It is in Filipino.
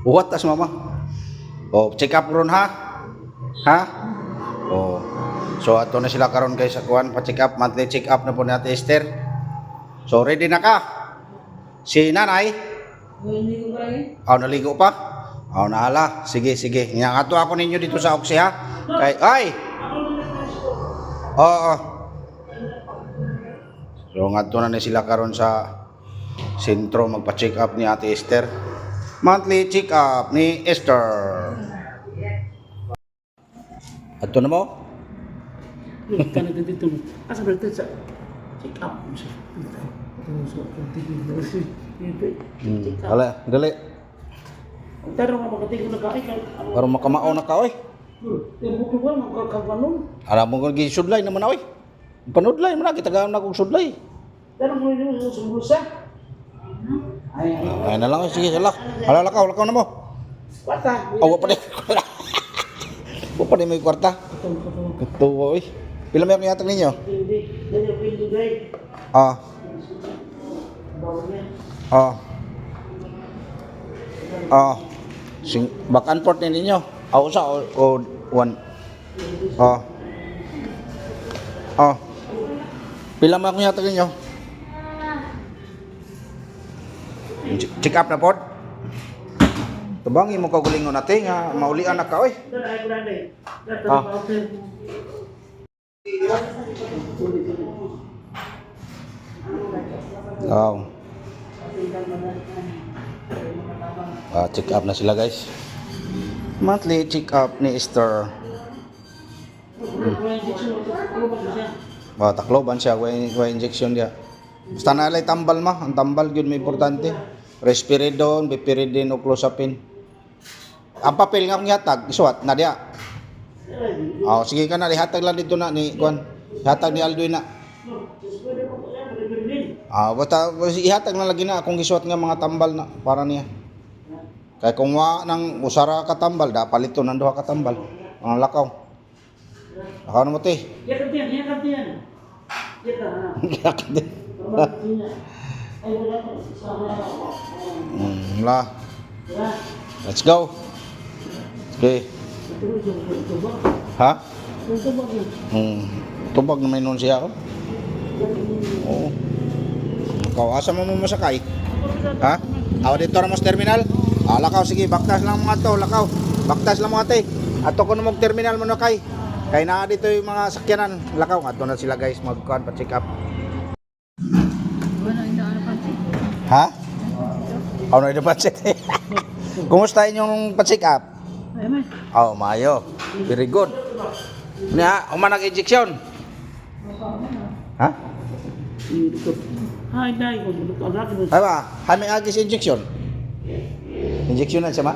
Uwat tas mama. Oh, check up ron ha. Ha? Oh. So ato na sila karon guys sa kuan, pa-check up, monthly check up na po ni Ate Esther. So ready na ka? Si nanay? Naligo pa rin? Naligo pa? Nahala. Sige, sige. Nga ato ako ninyo dito sa Oxy ha. Kay ay. Oo. So ngadto na ni sila karon sa sentro magpa-check up ni Ate Esther. Monthly check up ni Esther. Ato na mo? Kan na dito. Asa ba sa check up? Hala, dali. Pero nga makatingin na kain. Para makamao na ka oy. Buko ba magkakabanon? Alam mo kung gisudlay naman oy. Panudlay man kita gawon na kog sudlay. Pero mo yung sumbusa. Ay na lang sige sala. Hala lakaw na mo. Kwarta. Awa pa di. Wa pa di may kwarta. Ito oy. Pila may yatag ninyo? Hindi. Dali pindi gay. Ah. Bawnya. Back and forth ninyo. Usa o one. Pila may akong yatag ninyo? Check up na pod. Tabangi mo kagulingon natin nga maulian na ka oy. Dali grande. Wow. Check up na sila guys. Monthly check up ni Esther. Takloban siya, wa injection dia. Basta na lay tambal ma, ang tambal gyud may importante. Risperidone, piperidine o clozapine. Ang papel nga akong yatag, isuwat na dia. Sige ka na, ihatag lang dito na ni Juan. Ihatag ni Aldoy na. Basta ihatag na lagi na akong gisuwat nga mga tambal na para niya. Kaya kung nang usara ka tambal, dapat ito nanduha ka tambal. Ang lakaw. Lakaw na mo te. Yakap yan. Yakap din. Lah. Let's go. Okay. Ha? Tubag na may nun siya ako. Oo. Ikaw, asa mo masakay? Ha? Dito na mas terminal? Lakaw, sige, baktas lang mga to, lakaw. Baktas lang mga te. Ato ko na mag-terminal mo na kay. Kaya na dito yung mga sakyanan. Lakaw, ato na sila guys, mag-kuhan pa check up. Ha? Ano ito pa check? Kumusta inyong pa-check up? Mayo. Very good. Nya, umanag injection. Ha? Ay, dai ko. Ay ba? May agis injection. Injection na siya ma?